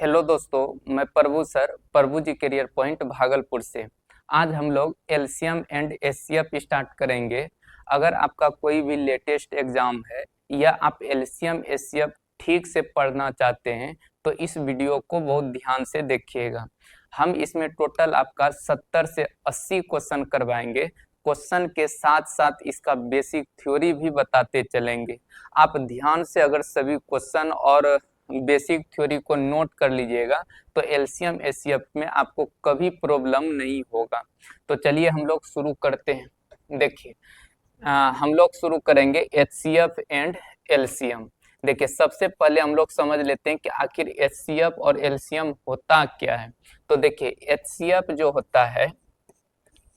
Hello दोस्तों, मैं प्रभु sir, प्रभु जी career point Bhagalpur से। आज हम लोग एलसीएम एंड एचसीएफ स्टार्ट करेंगे। अगर आपका कोई भी लेटेस्ट एग्जाम है या आप एलसीएम एचसीएफ ठीक से पढ़ना चाहते हैं तो इस वीडियो को बहुत ध्यान से देखिएगा। हम इसमें टोटल आपका 70 से 80 क्वेश्चन करवाएंगे। क्वेश्चन के साथ साथ इसका बेसिक थ्योरी भी बताते चलेंगे। आप ध्यान से अगर सभी क्वेश्चन और बेसिक थ्योरी को नोट कर लीजिएगा तो एलसीएम एचसीएफ में आपको कभी प्रॉब्लम नहीं होगा। तो चलिए हम लोग शुरू करते हैं। देखिए, हम लोग शुरू करेंगे एचसीएफ एंड एलसीएम। देखिए, सबसे पहले हम लोग समझ लेते हैं कि आखिर एचसीएफ और एलसीएम होता क्या है। तो देखिए, एचसीएफ जो होता है,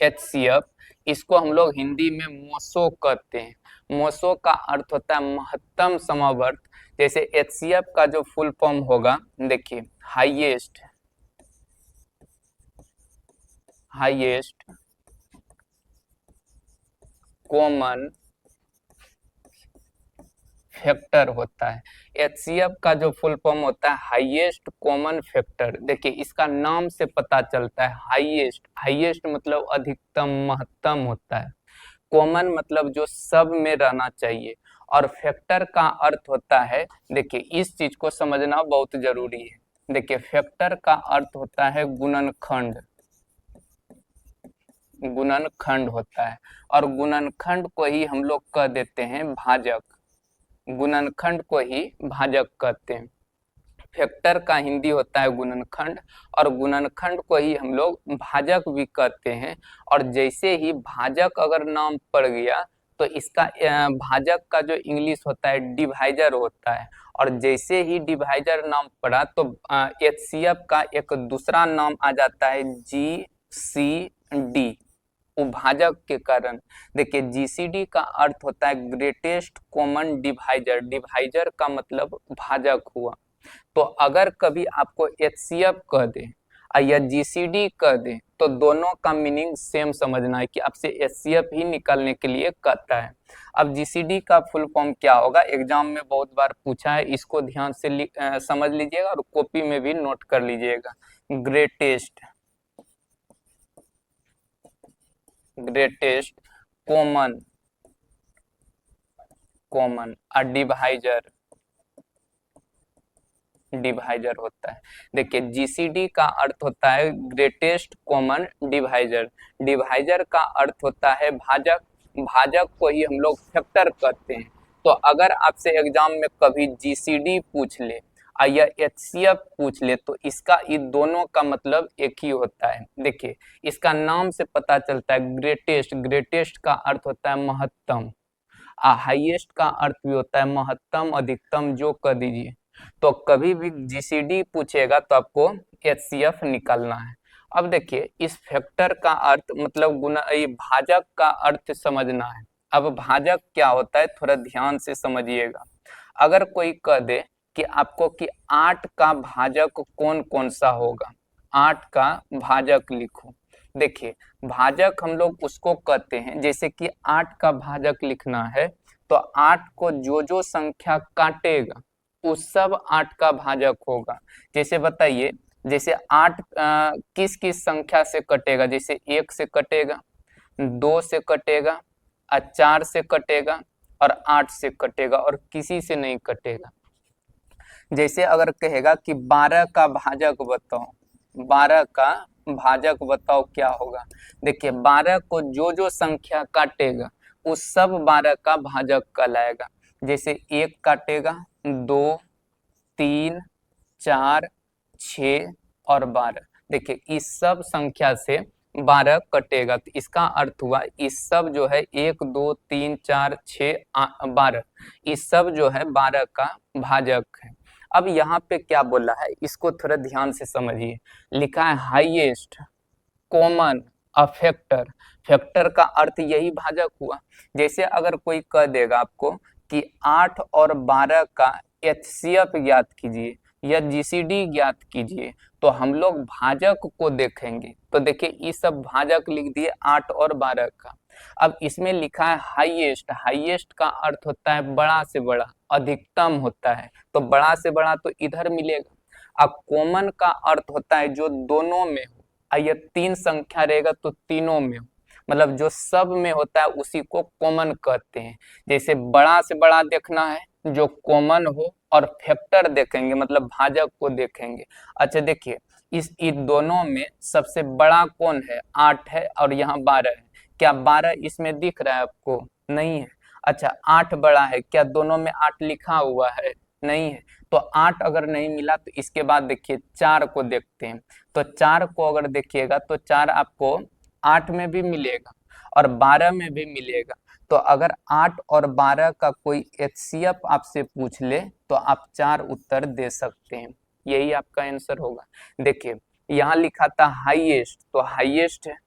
एचसीएफ इसको हम लोग हिंदी में मोसो कहते हैं। मोसो का अर्थ होता है महत्तम समवर्त। जैसे एचसीएफ का जो फुल फॉर्म होगा, देखिए, हाईएस्ट कॉमन फैक्टर होता है। एचसीएफ का जो फुल फॉर्म होता है हाईएस्ट कॉमन फैक्टर। देखिए, इसका नाम से पता चलता है हाईएस्ट मतलब अधिकतम महत्तम होता है। कॉमन मतलब जो सब में रहना चाहिए। और फैक्टर का अर्थ होता है, देखिए इस चीज को समझना बहुत जरूरी है। देखिए, फैक्टर का अर्थ होता है गुणनखंड होता है। और गुणनखंड को ही हम लोग कह देते हैं भाजक। गुणनखंड को ही भाजक कहते हैं। फैक्टर का हिंदी होता है गुणनखंड, और गुणनखंड को ही हम लोग भाजक भी कहते हैं। और जैसे ही भाजक अगर नाम पड़ गया तो इसका भाजक का जो इंग्लिश होता है डिवाइजर होता है। और जैसे ही डिवाइजर नाम पड़ा तो एचसीएफ का एक दूसरा नाम आ जाता है जीसीडी, भाजक के कारण। देखिए, जीसीडी का अर्थ होता है ग्रेटेस्ट कॉमन डिवाइजर। डिवाइजर का मतलब भाजक हुआ। तो अगर कभी आपको एचसीएफ कह दे या जीसीडी कह दे तो दोनों का मीनिंग सेम समझना है कि आपसे एचसीएफ ही निकालने के लिए कहता है। अब जीसीडी का फुल फॉर्म क्या होगा, एग्जाम में बहुत बार पूछा है, इसको ध्यान से समझ लीजिएगा और कॉपी में भी नोट कर लीजिएगा। ग्रेटेस्ट कॉमन और डिवाइजर होता है। देखिए, जीसीडी का अर्थ होता है ग्रेटेस्ट कॉमन डिवाइजर। डिवाइजर का अर्थ होता है भाजक। भाजक को ही हम लोग फैक्टर कहते हैं। तो अगर आपसे एग्जाम में कभी जीसीडी पूछ ले या एचसीएफ पूछ ले तो इसका इन दोनों का मतलब एक ही होता है। देखिए, इसका नाम से पता चलता है ग्रेटेस्ट का अर्थ होता है महत्तम, हाईएस्ट का अर्थ भी होता है महत्तम अधिकतम जो कह दीजिए। तो कभी भी जीसीडी पूछेगा तो आपको एचसीएफ निकालना है। अब देखिए, इस फैक्टर का अर्थ मतलब ये भाजक का अर्थ समझना है। अब भाजक क्या होता है थोड़ा ध्यान से समझिएगा। अगर कोई कह दे कि आपको कि 8 का भाजक कौन कौन सा होगा, 8 का भाजक लिखो। देखिए, भाजक हम लोग उसको कहते हैं, जैसे कि 8 का भाजक लिखना है तो 8 को जो संख्या काटेगा उस सब 8 का भाजक होगा। जैसे बताइए, जैसे 8 किस किस संख्या से कटेगा, जैसे 1 से कटेगा, 2 से कटेगा, 4 से कटेगा और 8 से कटेगा और किसी से नहीं कटेगा। जैसे अगर कहेगा कि 12 का भाजक बताओ, 12 का भाजक बताओ क्या होगा। देखिए, 12 को जो संख्या काटेगा उस सब 12 का भाजक कहलाएगा। जैसे 1 काटेगा, 2, 3, 4, 6 और 12। देखिए, इस सब संख्या से 12 कटेगा तो इसका अर्थ हुआ इस सब जो है 1, 2, 3, 4, 6, 12, इस सब जो है 12 का भाजक है। अब यहाँ पे क्या बोला है इसको थोड़ा ध्यान से समझिए। लिखा है हाईएस्ट कॉमन फैक्टर। फैक्टर का अर्थ यही भाजक हुआ। जैसे अगर कोई कह देगा आपको कि 8 और 12 का एचसीएफ ज्ञात कीजिए या जीसीडी ज्ञात कीजिए तो हम लोग भाजक को देखेंगे। तो देखिए, ये सब भाजक लिख दिए 8 और 12 का। अब इसमें लिखा है हाईएस्ट का अर्थ होता है बड़ा से बड़ा, अधिकतम होता है। तो बड़ा से बड़ा तो इधर मिलेगा। अब कॉमन का अर्थ होता है जो दोनों में हो, ये 3 संख्या रहेगा तो तीनों में हो, मतलब जो सब में होता है उसी को कॉमन कहते हैं। जैसे बड़ा से बड़ा देखना है जो कॉमन हो, और फैक्टर देखेंगे मतलब भाजक को देखेंगे। अच्छा देखिए, इस इन दोनों में सबसे बड़ा कौन है? 8 है और यहाँ 12 है। क्या 12 इसमें दिख रहा है आपको? नहीं है। अच्छा 8 बड़ा है, क्या दोनों में 8 लिखा हुआ है? नहीं है। तो 8 अगर नहीं मिला तो इसके बाद देखिए 4 को देखते हैं। तो 4 को अगर देखिएगा तो 4 आपको 8 में भी मिलेगा और 12 में भी मिलेगा। तो अगर 8 और 12 का कोई एचसीएफ आपसे पूछ ले तो आप 4 उत्तर दे सकते हैं, यही आपका आंसर होगा। देखिए यहाँ लिखा था हाईएस्ट, तो हाईएस्ट है,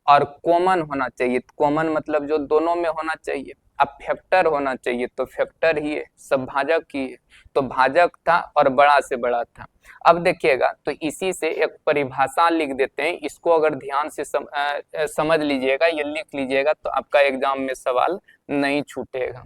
और कॉमन होना चाहिए, कॉमन मतलब जो दोनों में होना चाहिए। अब फैक्टर होना चाहिए तो फैक्टर ही है, सब भाजक ही है, तो भाजक था और बड़ा से बड़ा था। अब देखिएगा तो इसी से एक परिभाषा लिख देते हैं, इसको अगर ध्यान से समझ लीजिएगा, ये लिख लीजिएगा तो आपका एग्जाम में सवाल नहीं छूटेगा।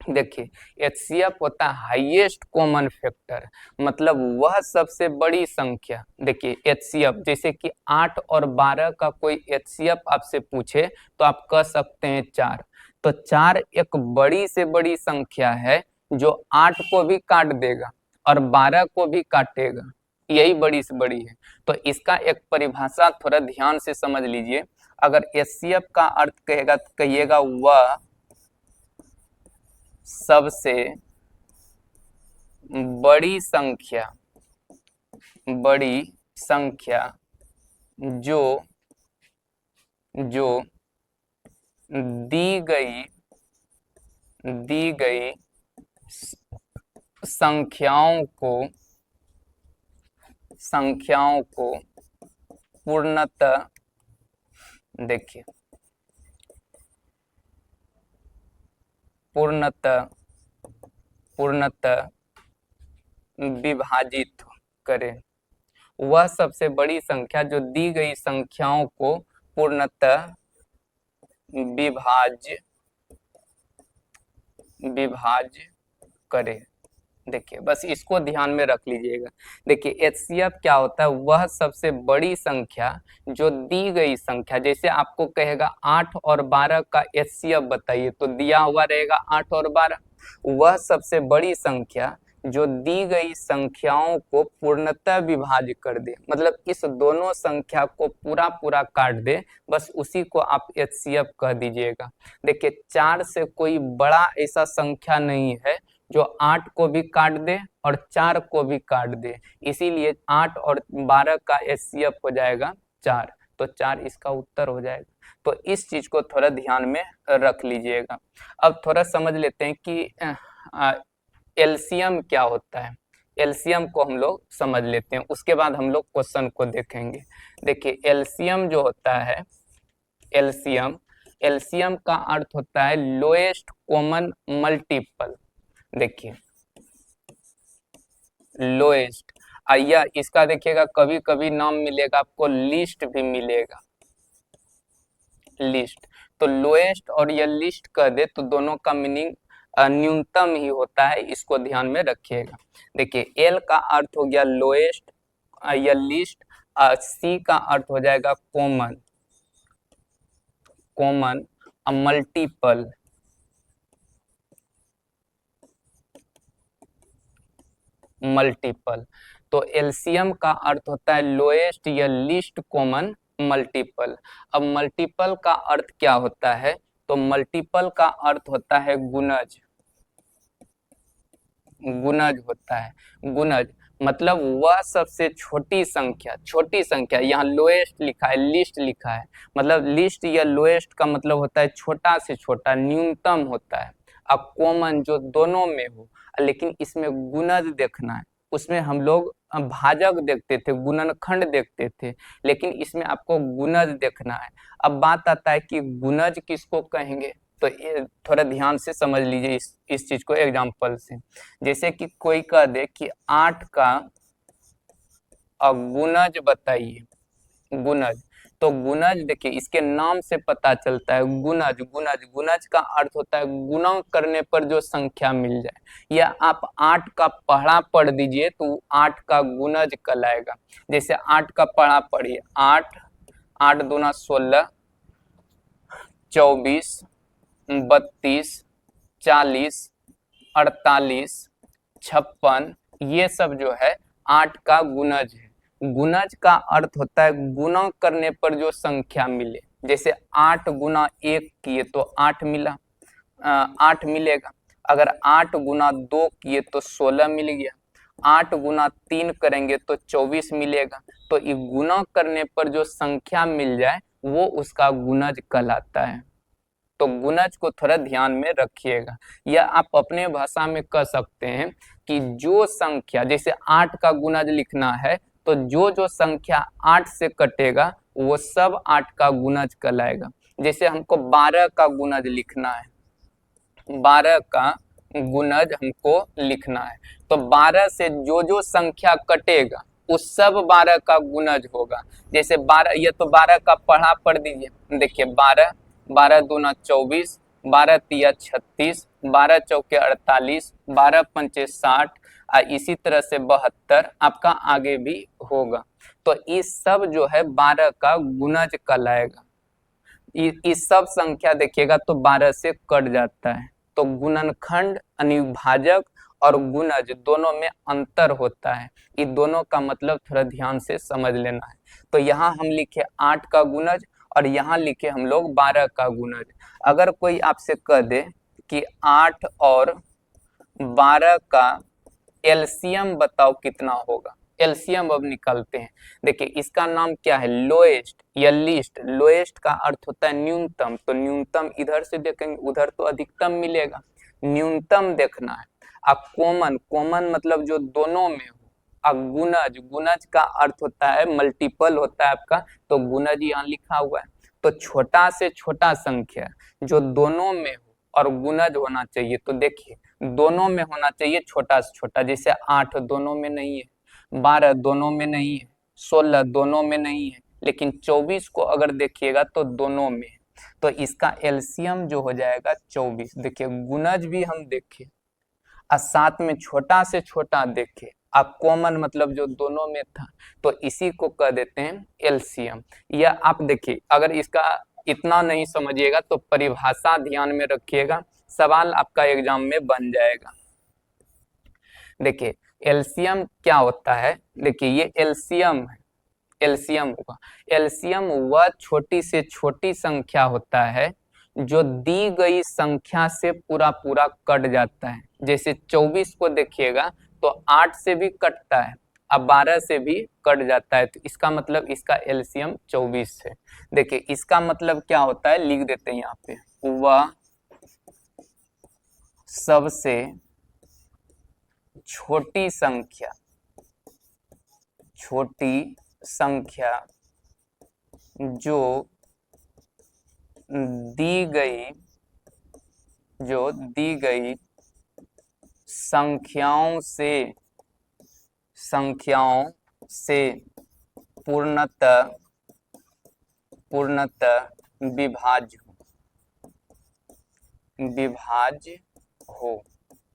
देखिए एचसीएफ होता है हाईएस्ट कॉमन फैक्टर, मतलब वह सबसे बड़ी संख्या। देखिए एचसीएफ जैसे कि 8 और 12 का कोई एचसीएफ आपसे पूछे तो आप कह सकते हैं 4। तो 4 एक बड़ी से बड़ी संख्या है जो 8 को भी काट देगा और 12 को भी काटेगा, यही बड़ी से बड़ी है। तो इसका एक परिभाषा थोड़ा ध्यान से समझ लीजिए। अगर एचसीएफ का अर्थ कहेगा तो कहिएगा वह सबसे बड़ी संख्या जो जो दी गई संख्याओं को पूर्णतः, देखिए पूर्णतः विभाजित करे, वह सबसे बड़ी संख्या जो दी गई संख्याओं को पूर्णतः विभाज्य करे। देखिए बस इसको ध्यान में रख लीजिएगा। देखिए एचसीएफ क्या होता है? वह सबसे बड़ी संख्या जो दी गई संख्या, जैसे आपको कहेगा 8 और 12 का एचसीएफ बताइए, तो दिया हुआ रहेगा 8 और 12। वह सबसे बड़ी संख्या जो दी गई संख्याओं को पूर्णतः विभाज्य कर दे, मतलब इस दोनों संख्या को पूरा पूरा काट दे, बस उसी को आप एचसीएफ कह दीजिएगा। देखिए 4 से कोई बड़ा ऐसा संख्या नहीं है जो 8 को भी काट दे और 4 को भी काट दे, इसीलिए 8 और 12 का एचसीएफ हो जाएगा 4, तो 4 इसका उत्तर हो जाएगा। तो इस चीज को थोड़ा ध्यान में रख लीजिएगा। अब थोड़ा समझ लेते हैं कि एलसीएम क्या होता है। एलसीएम को हम लोग समझ लेते हैं, उसके बाद हम लोग क्वेश्चन को देखेंगे। देखिए एलसीएम जो होता है, एलसीएम का अर्थ होता है लोएस्ट कॉमन मल्टीपल। देखिए लोएस्ट, आइया इसका देखिएगा कभी कभी नाम मिलेगा आपको लिस्ट भी मिलेगा, लिस्ट। तो लोएस्ट और ये लिस्ट कर दे तो दोनों का मीनिंग न्यूनतम ही होता है, इसको ध्यान में रखिएगा। देखिए एल का अर्थ हो गया लोएस्ट या लिस्ट, सी का अर्थ हो जाएगा कॉमन, मल्टीपल। तो एलसीएम का अर्थ होता है लोएस्ट या लीस्ट कॉमन मल्टीपल। अब मल्टीपल का अर्थ क्या होता है? तो मल्टीपल का अर्थ होता है गुणज, होता है। गुणज मतलब वह सबसे छोटी संख्या, यहाँ लोएस्ट लिखा है, लिस्ट लिखा है, मतलब लिस्ट या लोएस्ट का मतलब होता है छोटा से छोटा, न्यूनतम होता है। अब कॉमन जो दोनों में हो, लेकिन इसमें गुणज देखना है, उसमें हम लोग भाजक देखते थे, गुणनखंड देखते थे, लेकिन इसमें आपको गुणज देखना है। अब बात आता है कि गुणज किसको कहेंगे, तो ये थोड़ा ध्यान से समझ लीजिए इस चीज को एग्जांपल से। जैसे कि कोई कह दे कि 8 का गुणज बताइए, गुणज, तो गुणज देखिए इसके नाम से पता चलता है, गुणज गुणज गुणज का अर्थ होता है गुणा करने पर जो संख्या मिल जाए। या आप 8 का पढ़ा पढ़ दीजिए तो 8 का गुणज कहलाएगा। जैसे 8 का पढ़ा पढ़िए, 8 8 दूना 16, 24, 32, 40, 48, 56, ये सब जो है 8 का गुणज है। गुणज का अर्थ होता है गुणा करने पर जो संख्या मिले। जैसे 8 गुना 1 किए तो 8 मिला, 8 मिलेगा। अगर 8 गुना 2 किए तो 16 मिल गया। 8 गुना 3 करेंगे तो 24 मिलेगा। तो ये गुणा करने पर जो संख्या मिल जाए वो उसका गुणज कहलाता है। तो गुणज को थोड़ा ध्यान में रखिएगा। या आप अपने भाषा में कह सकते हैं कि जो संख्या, जैसे 8 का गुणज लिखना है तो जो जो संख्या 8 से कटेगा वो सब 8 का गुणज कहलाएगा। जैसे हमको 12 का गुणज लिखना है, 12 का गुणज हमको लिखना है, तो 12 से जो जो संख्या कटेगा उस सब 12 का गुणज होगा। जैसे 12, ये तो 12 का पढ़ा पढ़ दीजिए। देखिए 12, 12 दूना 24, 12 तिया 36, 12 चौके 48, 12 पंचे 60, इसी तरह से 72 आपका आगे भी होगा। तो इस सब जो है 12 का गुणज कहलाएगा। इस सब संख्या देखिएगा तो 12 से कट जाता है। तो गुणनखंड, अनुभाजक और गुणज दोनों में अंतर होता है। ये दोनों का मतलब थोड़ा ध्यान से समझ लेना है। तो यहाँ हम लिखे 8 का गुणज और यहाँ लिखे हम लोग 12 का गुणज। अगर कोई आपसे कह दे कि 8 और 12 का एलसीएम बताओ कितना होगा, एलसीएम अब निकालते हैं। देखिए इसका नाम क्या है, लोएस्ट या लीस्ट। लोएस्ट का अर्थ होता है न्यूनतम, तो न्यूनतम इधर से देखेंगे उधर तो अधिकतम मिलेगा, न्यूनतम देखना है। अब कॉमन, कॉमन मतलब जो दोनों में हो। अब गुणज, गुणज का अर्थ होता है मल्टीपल होता है आपका, तो गुणज यहाँ लिखा हुआ है। तो छोटा से छोटा संख्या जो दोनों में हो और गुणज होना चाहिए, तो देखिए दोनों में होना चाहिए छोटा से छोटा। जैसे 8 दोनों में नहीं है, 12 दोनों में नहीं है, 16 दोनों में नहीं है, लेकिन 24 को अगर देखिएगा तो दोनों में है। तो इसका एलसीएम जो हो जाएगा 24। देखिए गुणज भी हम देखे और साथ में छोटा से छोटा देखे, अब कॉमन मतलब जो दोनों में था, तो इसी को कह देते हैं एलसीएम। या आप देखिए अगर इसका इतना नहीं समझिएगा तो परिभाषा ध्यान में रखिएगा, सवाल आपका एग्जाम में बन जाएगा। देखिए एलसीएम क्या होता है, देखिए ये एलसीएम है, एलसीएम होगा। एलसीएम वह छोटी से छोटी संख्या होता है जो दी गई संख्या से पूरा पूरा कट जाता है। जैसे 24 को देखिएगा तो 8 से भी कटता है, अब 12 से भी कट जाता है, तो इसका मतलब इसका एलसीएम 24 है। देखिए इसका मतलब क्या होता है, लिख देते हैं यहाँ पे, वह सबसे छोटी संख्या, छोटी संख्या जो दी गई संख्याओं से पूर्णतः विभाज्य हो,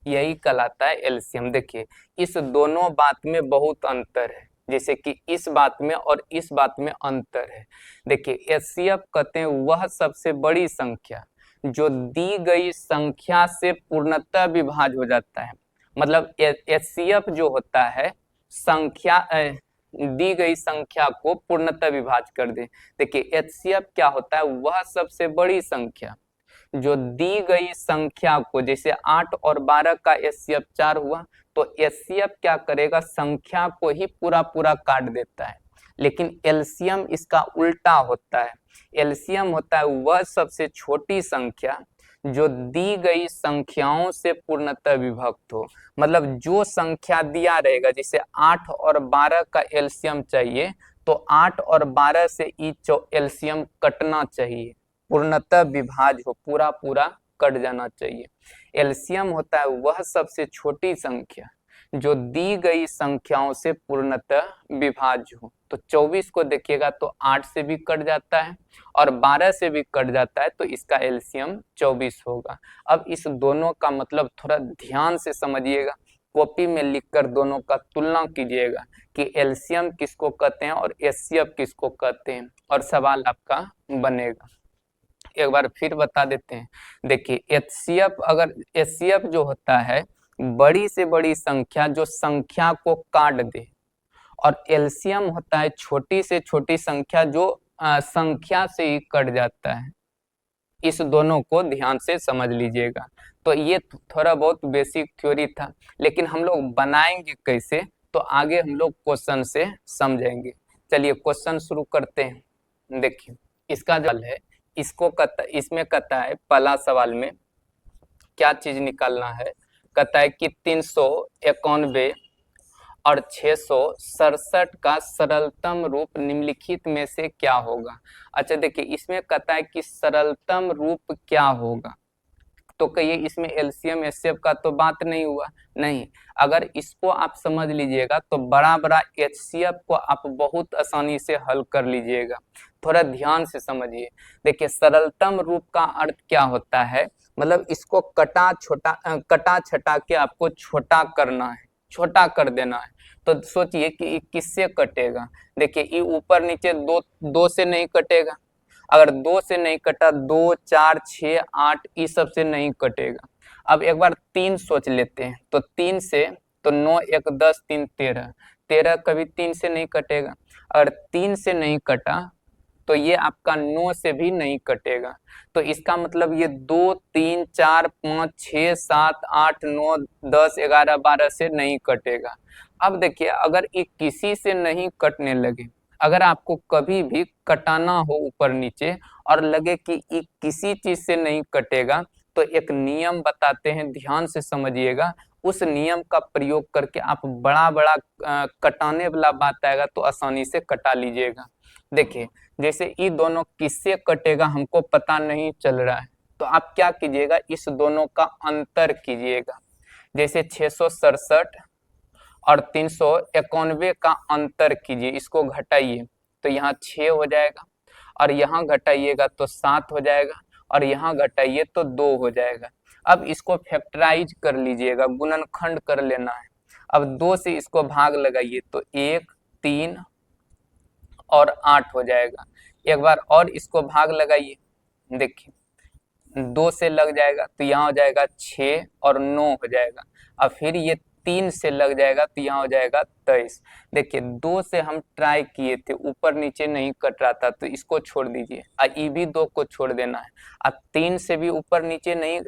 यही कहलाता है एलसीएम। देखिए इस दोनों बात में बहुत अंतर है, जैसे कि इस बात में और इस बात में अंतर है। देखिए एचसीएफ कहते हैं वह सबसे बड़ी संख्या जो दी गई संख्या से पूर्णतः विभाज्य हो जाता है। मतलब एचसीएफ जो होता है संख्या, दी गई संख्या को पूर्णतः विभाज्य कर दे। देखिए एचसीएफ क्या होता है, वह सबसे बड़ी संख्या जो दी गई संख्या को, जैसे 8 और 12 का एचसीएफ 4 हुआ, तो एचसीएफ क्या करेगा, संख्या को ही पूरा पूरा काट देता है। लेकिन एलसीएम इसका उल्टा होता है। एलसीएम होता है वह सबसे छोटी संख्या जो दी गई संख्याओं से पूर्णतः विभक्त हो। मतलब जो संख्या दिया रहेगा, जैसे 8 और 12 का एलसीएम चाहिए, तो 8 और 12 से एलसीएम कटना चाहिए, पूर्णतः विभाज्य हो, पूरा पूरा कट जाना चाहिए। एलसीएम होता है वह सबसे छोटी संख्या जो दी गई संख्याओं से पूर्णतः विभाज्य हो। तो 24 को देखिएगा तो 8 से भी कट जाता है और 12 से भी कट जाता है, तो इसका एलसीएम 24 होगा। अब इस दोनों का मतलब थोड़ा ध्यान से समझिएगा, कॉपी में लिखकर दोनों का तुलना कीजिएगा कि एलसीएम किसको कहते हैं और एचसीएफ किसको कहते हैं, और सवाल आपका बनेगा। एक बार फिर बता देते हैं, देखिए एचसीएफ, अगर एचसीएफ जो होता है बड़ी से बड़ी संख्या जो संख्या को काट दे, और एलसीएम होता है छोटी से छोटी संख्या जो संख्या से ही कट जाता है। इस दोनों को ध्यान से समझ लीजिएगा। तो ये थोड़ा बहुत बेसिक थ्योरी था, लेकिन हम लोग बनाएंगे कैसे, तो आगे हम लोग क्वेश्चन से समझेंगे। चलिए क्वेश्चन शुरू करते हैं। देखिए इसका जो है, इसमें कहता है पहला सवाल में क्या चीज निकालना है, कहता है कि 391 और 667 का सरलतम रूप निम्नलिखित में से क्या होगा। अच्छा देखिए इसमें कहता है कि सरलतम रूप क्या होगा, तो कहिए इसमें एलसीएम एचसीएफ का तो बात नहीं हुआ, नहीं। अगर इसको आप समझ लीजिएगा तो बड़ा बड़ा एचसीएफ को आप बहुत आसानी से हल कर लीजिएगा। थोड़ा ध्यान से समझिए। देखिए सरलतम रूप का अर्थ क्या होता है, मतलब इसको कटा छटा के आपको छोटा करना है, छोटा कर देना है। तो सोचिए कि किससे कटेगा। देखिए ये ऊपर नीचे दो से नहीं कटेगा, अगर 2 से नहीं कटा 2 4 6 8 इस सब से नहीं कटेगा। अब एक बार 3 सोच लेते हैं, तो 3 से तो 9 1 10 3 13, 13 कभी 3 से नहीं कटेगा। अगर 3 से नहीं कटा तो ये आपका 9 से भी नहीं कटेगा। तो इसका मतलब ये 2 3 4 5 6 7 8 9 10 11 12 से नहीं कटेगा। अब देखिए अगर ये किसी से नहीं कटने लगे, अगर आपको कभी भी कटाना हो ऊपर नीचे और लगे कि ये किसी चीज से नहीं कटेगा, तो एक नियम बताते हैं, ध्यान से समझिएगा। उस नियम का प्रयोग करके आप बड़ा बड़ा कटाने वाला बात आएगा तो आसानी से कटा लीजिएगा। देखिए जैसे ये दोनों किससे कटेगा हमको पता नहीं चल रहा है, तो आप क्या कीजिएगा, इस दोनों का अंतर कीजिएगा। जैसे 667 और 391 का अंतर कीजिए, इसको घटाइए तो यहाँ 6 हो जाएगा, और यहाँ घटाइएगा तो 7 हो जाएगा, और यहाँ घटाइए तो 2 हो जाएगा। अब इसको फैक्टराइज कर लीजिएगा, गुणनखंड कर लेना है। अब 2 से इसको भाग लगाइए तो 1 3 और 8 हो जाएगा। एक बार और इसको भाग लगाइए, देखिए 2 से लग जाएगा तो यहाँ हो जाएगा 6 और 9 हो जाएगा। अब फिर ये 3 से लग जाएगा तो यहाँ हो जाएगा 23। देखिए 2 से हम ट्राई किए थे, ऊपर नीचे नहीं कट रहा था, तो इसको छोड़ दीजिए, ये भी 2 को छोड़ देना है। अब 3 से भी ऊपर नीचे नहीं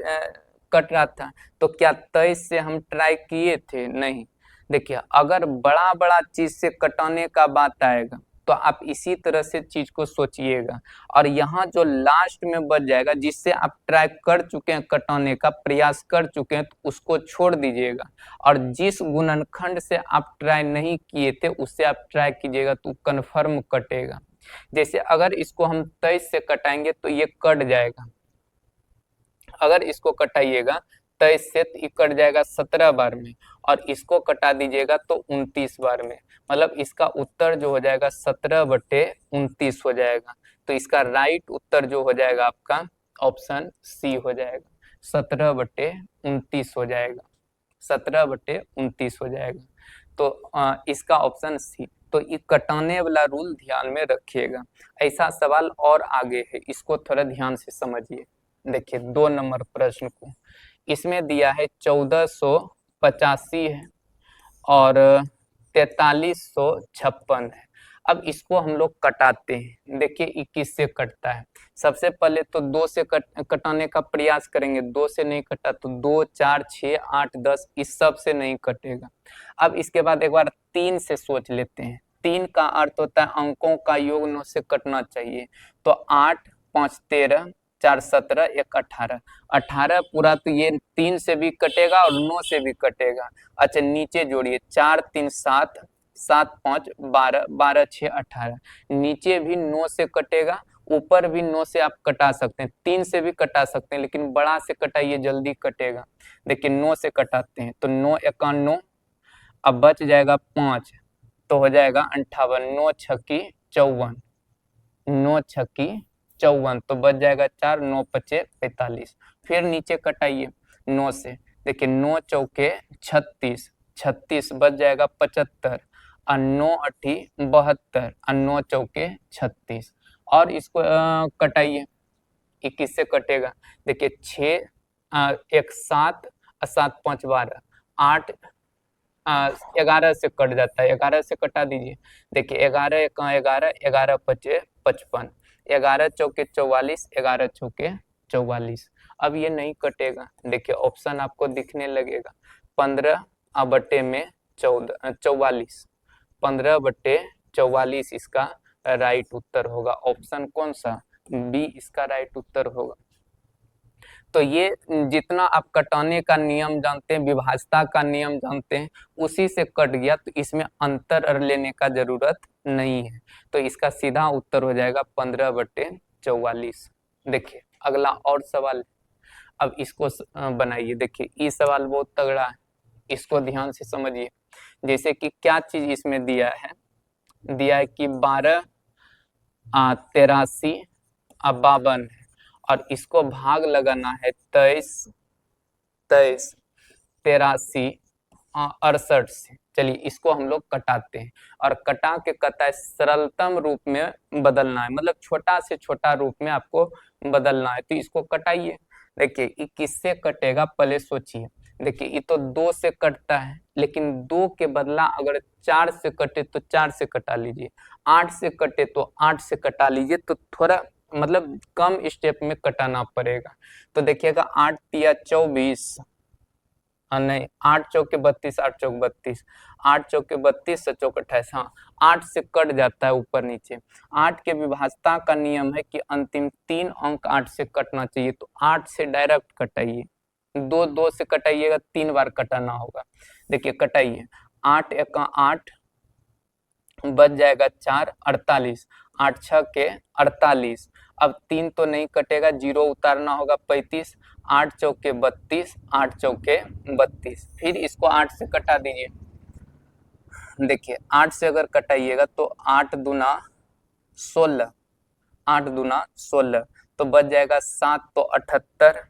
कट रहा था, तो क्या 23 से हम ट्राई किए थे, नहीं। देखिए अगर बड़ा बड़ा चीज से कटाने का बात आएगा तो आप इसी तरह से चीज को सोचिएगा, और यहाँ जो लास्ट में बच जाएगा जिससे आप ट्राई कर चुके हैं, कटाने का प्रयास कर चुके हैं, तो उसको छोड़ दीजिएगा, और जिस गुणनखंड से आप ट्राई नहीं किए थे उससे आप ट्राई कीजिएगा तो कन्फर्म कटेगा। जैसे अगर इसको हम 23 से कटाएंगे तो ये कट जाएगा, अगर इसको कटाइएगा 23 से तो ये कट जाएगा 17 बार में, और इसको कटा दीजिएगा तो 29 बार में। मतलब इसका उत्तर जो हो जाएगा 17/29 हो जाएगा। तो इसका राइट उत्तर जो हो जाएगा आपका ऑप्शन सी हो जाएगा, 17/29 हो जाएगा, 17/29 हो जाएगा। तो इसका ऑप्शन सी। तो ये कटाने वाला रूल ध्यान में रखिएगा। ऐसा सवाल और आगे है, इसको थोड़ा ध्यान से समझिए। देखिए 2 नंबर प्रश्न को इसमें दिया है 1485 है और 4356 है। अब इसको हम लोग कटाते हैं। देखिए 21 से कटता है, सबसे पहले तो 2 से कटाने का प्रयास करेंगे, 2 से नहीं कटा तो 2 4 6 8 10 इस सब से नहीं कटेगा। अब इसके बाद एक बार 3 से सोच लेते हैं। 3 का अर्थ होता है अंकों का योग 9 से कटना चाहिए, तो 8 5 13 4 17 1 18, 18 पूरा, तो ये 3 से भी कटेगा और 9 से भी कटेगा। अच्छा नीचे जोड़िए, 4 3 7 7 5 12 12 6 18, नीचे भी 9 से कटेगा, ऊपर भी 9 से आप कटा सकते हैं, 3 से भी कटा सकते हैं, लेकिन बड़ा से कटाइए जल्दी कटेगा। देखिए 9 से कटाते हैं तो 9 1 9, अब बच जाएगा 5, तो हो जाएगा 58, 9 छक्की 54, 9 छक्की 54, तो बच जाएगा 4, 9 पचे 45। फिर नीचे कटाइए 9 से, देखिए 9 चौके 36, 36 बच जाएगा 75, और 9 अठी 72, और 9 चौके 36। और इसको कटाइए, 21 से कटेगा, देखिए 6 1 7 और 7 5 12, 8 11 से कट जाता है, 11 से कटा दीजिए, देखिए 11 1 11, 11 पचे 55, 11 चौके 44, 11 चौके 44। अब ये नहीं कटेगा, देखिए ऑप्शन आपको दिखने लगेगा 15 बटे में 44, 15/44 इसका राइट उत्तर होगा। ऑप्शन कौन सा? बी इसका राइट उत्तर होगा। तो ये जितना आप कटाने का नियम जानते हैं, विभाजता का नियम जानते हैं, उसी से कट गया, तो इसमें अंतर लेने का जरूरत नहीं है। तो इसका सीधा उत्तर हो जाएगा 15/44। देखिए अगला और सवाल, अब इसको बनाइए। देखिए ये सवाल बहुत तगड़ा है, इसको ध्यान से समझिए। जैसे कि क्या चीज इसमें दिया है, दिया है कि 12 83 52 है, और इसको भाग लगाना है 23 23 83 68 से। चलिए इसको हम लोग कटाते हैं, और कटा के कहता है सरलतम रूप में बदलना है, मतलब छोटा से छोटा रूप में आपको बदलना है। तो इसको कटाइए, देखिए ये किससे कटेगा पहले सोचिए। देखिए ये तो 2 से कटता है, लेकिन 2 के बदला अगर 4 से कटे तो 4 से कटा लीजिए, 8 से कटे तो 8 से कटा लीजिए, तो थोड़ा मतलब कम स्टेप में कटाना पड़ेगा। तो देखिएगा 8 तिया 24, नहीं 8 चौके 32, 8 चौक 32, 8 चौके 32 से चौक 28, हाँ 8 से कट जाता है ऊपर नीचे। 8 के विभाजता का नियम है कि अंतिम 3 अंक 8 से कटना चाहिए, तो 8 से डायरेक्ट कटाइए, 2 से कटाइएगा, 3 बार कटाना होगा। देखिए कटाइए, 8 1 8 बच जाएगा 4 48, 8 6 के 48। अब 3 तो नहीं कटेगा, 0 उतारना होगा 35, 8 चौके 32, 8 चौके 32। फिर इसको 8 से कटा दीजिए, देखिए 8 से अगर कटाइएगा तो 8 दूना 16, 8 दूना 16, तो बच जाएगा 7 तो 78,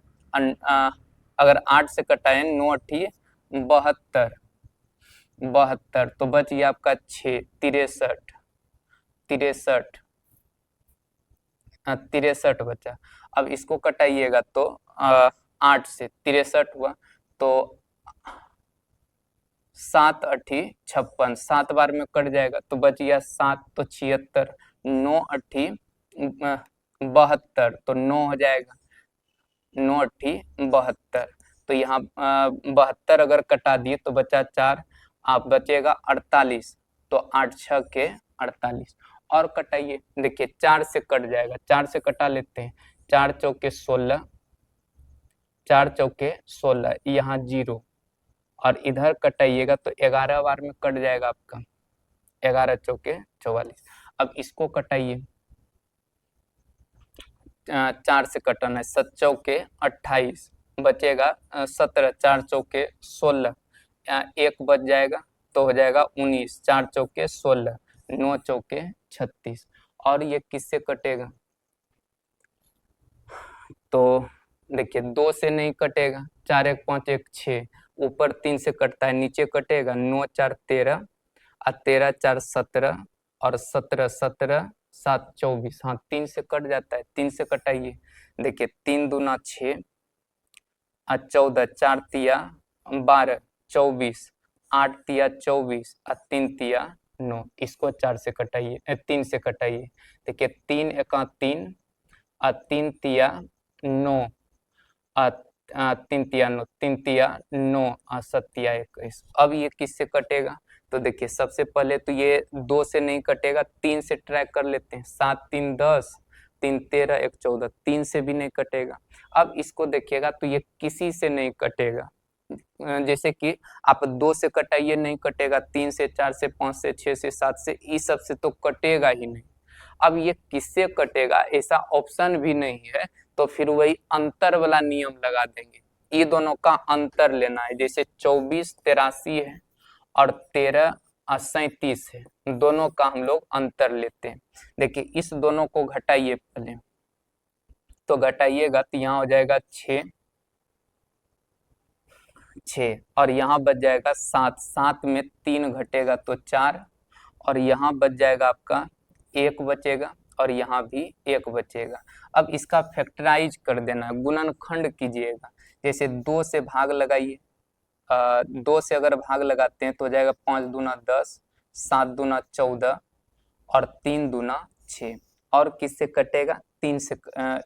अगर 8 से कटाए 9 अठी 72, 72, तो बच गया आपका 6 63, 63 63 बचा। अब इसको कटाइएगा तो 8 से 63 हुआ, तो 7 अठी 56, 7 बार में कट जाएगा, तो बच गया 7 तो 76, 9 अठी 72, तो 9 हो जाएगा, 9 अठी 72। तो यहाँ 72 अगर कटा दिए तो बचा 4, आप बचेगा 48, तो 8 6 के 48। और कटाइए, देखिए 4 से कट जाएगा, 4 से कटा लेते हैं, 4 चौके 16, 4 चौके 16, यहाँ 0, और इधर कटाइएगा तो 11 बार में कट जाएगा आपका, 11 चौके 44। अब इसको कटाइए, 4 से कटाना है, 7 चौके 28, बचेगा 17, 4 चौके 16, 1 बच जाएगा, तो हो जाएगा 19, 4 चौके 16, 9 चौके 36। और ये किससे कटेगा, तो देखिए 2 से नहीं कटेगा, 4 1 5 1 6, ऊपर 3 से कटता है, नीचे कटेगा 9 4 13, और 13 4 17, और 17 17 7 24, हाँ 3 से कट जाता है, 3 से कटाइए, देखिए 3 दूना 6, 14, 4 तिया 12, 24, 8 तिया 24, और 3 तिया 9। इसको 4 से कटाइए, 3 से कटाइए, देखिए 3 1 3, और 3 तिया 9, और 3 तिया 9, 3 तिया 9, और 7 तिया 21। अब ये किससे कटेगा, तो देखिए सबसे पहले तो ये 2 से नहीं कटेगा, 3 से ट्राई कर लेते हैं, 7 3 10, 3 13 1 14, 3 से भी नहीं कटेगा। अब इसको देखिएगा तो ये किसी से नहीं कटेगा, जैसे कि आप 2 से कटाइए नहीं कटेगा, 3 से 4 से 5 से 6 से 7 से, इस सब से तो कटेगा ही नहीं। अब ये किससे कटेगा, ऐसा ऑप्शन भी नहीं है, तो फिर वही अंतर वाला नियम लगा देंगे, ये दोनों का अंतर लेना है। जैसे 24 83 है, और 13 37 है, दोनों का हम लोग अंतर लेते हैं। देखिए इस दोनों को घटाइए पहले, तो घटाइएगा तो यहाँ हो जाएगा 6 6 और यहाँ बच जाएगा 7, 7 में 3 घटेगा तो 4 और यहाँ बच जाएगा आपका 1 बचेगा और यहाँ भी 1 बचेगा। अब इसका फैक्टराइज कर देना, गुणनखंड कीजिएगा। जैसे 2 से भाग लगाइए, 2 से अगर भाग लगाते हैं तो हो जाएगा 5 दूना 10, 7 दूना 14 और 3 दूना 6। और किससे कटेगा? 3 से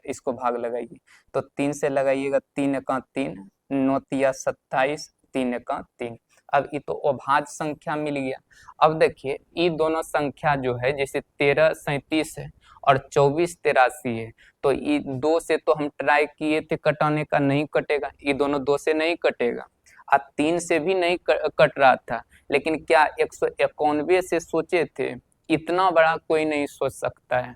इसको भाग लगाइए, तो 3 से लगाइएगा, 3 एका 3, 9 तिया 27, 3 एका 3। अब ये तो अभाज्य संख्या मिल गया। अब देखिए ये दोनों संख्या जो है, जैसे 13 37 है और 24 83 है, तो ये 2 से तो हम ट्राई किए थे कटाने का, नहीं कटेगा, ये दोनों 2 से नहीं कटेगा। 3 से भी नहीं कट रहा था, लेकिन क्या 191 से सोचे थे? इतना बड़ा कोई नहीं सोच सकता है,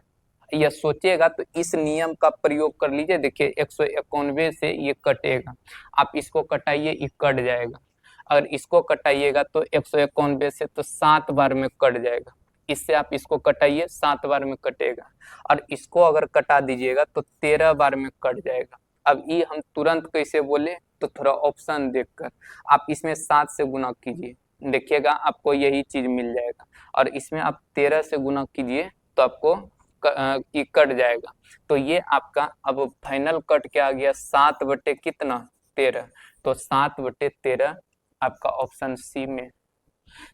या सोचेगा तो इस नियम का प्रयोग कर लीजिए। देखिए 191 से ये कटेगा, आप इसको कटाइए, ये कट जाएगा। अगर इसको कटाइएगा तो 191 से तो 7 बार में कट जाएगा, इससे आप इसको कटाइए, 7 बार में कटेगा। और इसको अगर कटा दीजिएगा तो 13 बार में कट जाएगा। अब ये हम तुरंत कैसे बोले, तो थोड़ा ऑप्शन देखकर आप इसमें 7 से गुना कीजिए, देखिएगा आपको यही चीज मिल जाएगा। और इसमें आप 13 से गुना कीजिए तो आपको कट जाएगा। तो ये आपका अब फाइनल कट क्या आ गया, 7 बटे कितना, 13, तो 7 बटे 13 आपका ऑप्शन सी में।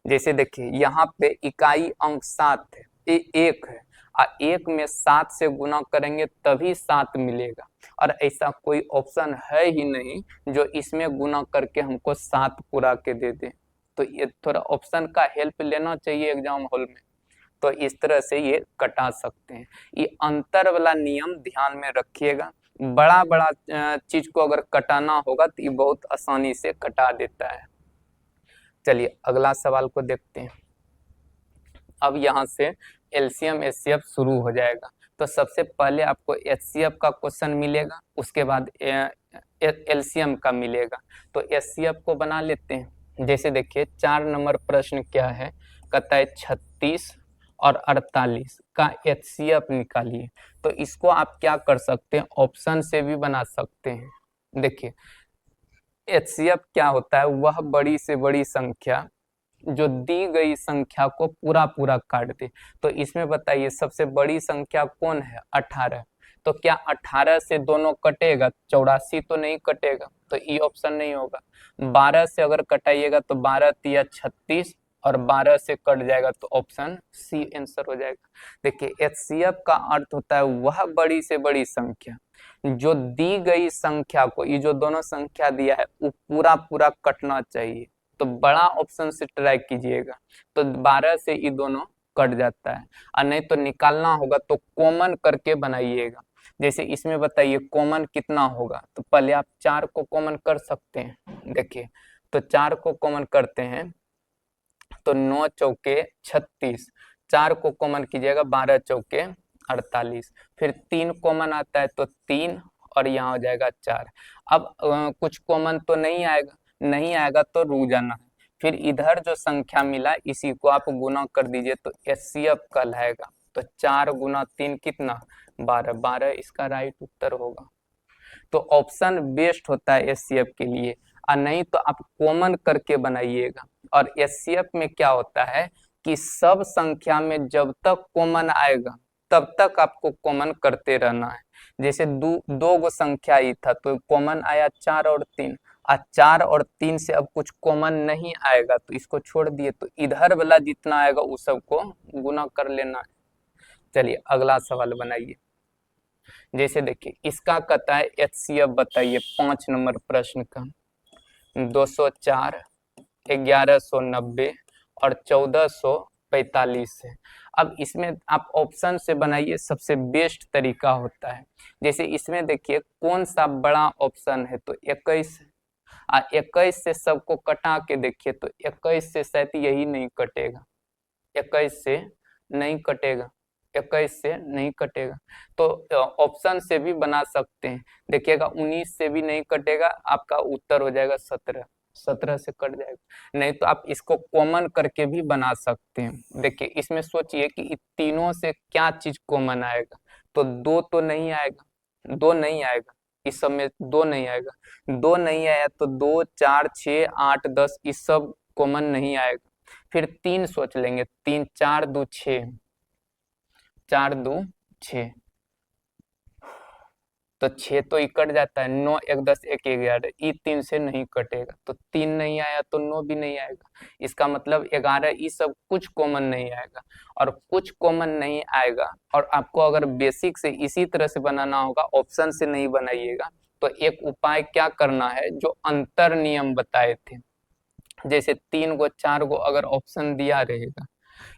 जैसे देखिए यहाँ पे इकाई अंक 7 है, 1 है, और 1 में 7 से गुना करेंगे तभी 7 मिलेगा, और ऐसा कोई ऑप्शन है ही नहीं जो इसमें गुना करके हमको 7 पूरा के दे दे। तो ये थोड़ा ऑप्शन का हेल्प लेना चाहिए एग्जाम हॉल में, तो इस तरह से ये कटा सकते हैं। ये अंतर वाला नियम ध्यान में रखिएगा, बड़ा बड़ा चीज को अगर कटाना होगा तो ये बहुत आसानी से कटा देता है। चलिए अगला सवाल को देखते हैं। अब यहाँ से एलसीएम एचसीएफ शुरू हो जाएगा, तो सबसे पहले आपको एचसीएफ का क्वेश्चन मिलेगा, उसके बाद एलसीएम का मिलेगा। तो एचसीएफ को बना लेते हैं। जैसे देखिए 4 नंबर प्रश्न क्या है, कहता है 36 और 48 का एचसीएफ निकालिए। तो इसको आप क्या कर सकते हैं, ऑप्शन से भी बना सकते हैं। देखिए एचसीएफ क्या होता है, वह बड़ी से बड़ी संख्या जो दी गई संख्या को पूरा पूरा काट दे। तो इसमें बताइए सबसे बड़ी संख्या कौन है, 18। तो क्या 18 से दोनों कटेगा, 84 तो नहीं कटेगा, तो ये ऑप्शन नहीं होगा। 12 से अगर कटाइएगा तो 12 तिया 36 और 12 से कट जाएगा, तो ऑप्शन सी आंसर हो जाएगा। देखिए एचसीएफ का अर्थ होता है वह बड़ी से बड़ी संख्या जो दी गई संख्या को, ये जो दोनों संख्या दिया है वो पूरा पूरा कटना चाहिए। तो बड़ा ऑप्शन से ट्राई कीजिएगा, तो 12 से ये दोनों कट जाता है, और नहीं तो निकालना होगा तो कॉमन करके बनाइएगा। जैसे इसमें बताइए कॉमन कितना होगा, तो पहले आप 4 को कॉमन कर सकते हैं। देखिए तो 4 को कॉमन करते हैं तो 9 चौके 36, 4 को कॉमन कीजिएगा, 12 चौके 48, फिर 3 कॉमन आता है तो 3 और यहाँ हो जाएगा 4। अब कुछ कॉमन तो नहीं आएगा, नहीं आएगा तो रुक जाना है। फिर इधर जो संख्या मिला इसी को आप गुना कर दीजिए तो एचसीएफ कहलाएगा। तो 4 गुना 3 कितना, 12, 12 इसका राइट उत्तर होगा। तो ऑप्शन बेस्ट होता है एचसीएफ के लिए, और नहीं तो आप कॉमन करके बनाइएगा। और एचसीएफ में क्या होता है कि सब संख्या में जब तक कॉमन आएगा तब तक आपको कॉमन करते रहना है। जैसे दो गो संख्या ही था तो कॉमन आया 4 और 3, और 4 और 3 से अब कुछ कॉमन नहीं आएगा तो इसको छोड़ दिए, तो इधर वाला जितना आएगा उस सबको गुना कर लेना है। चलिए अगला सवाल बनाइए। जैसे देखिए इसका कहता है एचसीएफ बताइए 5 नंबर प्रश्न का, 204, 1190 और 1445 है। अब इसमें आप ऑप्शन से बनाइए, सबसे बेस्ट तरीका होता है। जैसे इसमें देखिए कौन सा बड़ा ऑप्शन है, तो 21 है, 21 से सबको कटा के देखिए तो 21 से शायद यही नहीं कटेगा, 21 से नहीं कटेगा, 21 से नहीं कटेगा। तो ऑप्शन से भी बना सकते हैं। देखिएगा 19 से भी नहीं कटेगा, आपका उत्तर हो जाएगा 17। 17 से कट जाएगा। नहीं तो आप इसको कॉमन करके भी बना सकते हैं। देखिए इसमें सोचिए कि इन तीनों से क्या चीज कॉमन आएगा, तो दो तो नहीं आएगा, दो नहीं आएगा, इस सब में दो नहीं आएगा, दो नहीं आया तो 2 4 6 8 10 इस सब कॉमन नहीं आएगा। फिर तीन सोच लेंगे, तीन 4 2 6, 4 2 6, तो 6 तो ये कट जाता है, 9 1 10 1 11, ई 3 से नहीं कटेगा, तो 3 नहीं आया तो 9 भी नहीं आएगा। इसका मतलब 11 ई सब कुछ कॉमन नहीं आएगा, और कुछ कॉमन नहीं आएगा। और आपको अगर बेसिक से इसी तरह से बनाना होगा, ऑप्शन से नहीं बनाइएगा, तो एक उपाय क्या करना है, जो अंतर नियम बताए थे, जैसे 3 गो 4 गो अगर ऑप्शन दिया रहेगा,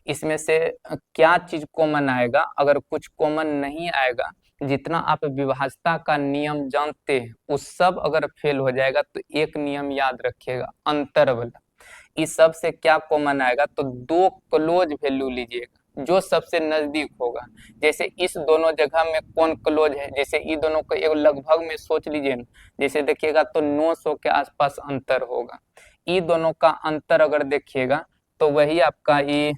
इसमें से क्या चीज कॉमन आएगा, अगर कुछ कॉमन नहीं आएगा, जितना आप विभाजता का नियम जानते हैं उस सब अगर फेल हो जाएगा, तो एक नियम याद रखिएगा, अंतर वाला। इस सब से क्या कॉमन आएगा, तो दो क्लोज वैल्यू लीजिएगा जो सबसे नजदीक होगा। जैसे इस दोनों जगह में कौन क्लोज है, जैसे ये दोनों को एक लगभग में सोच लीजिए ना, जैसे देखिएगा तो 900 के आसपास अंतर होगा। ये दोनों का अंतर अगर देखिएगा तो वही आपका ये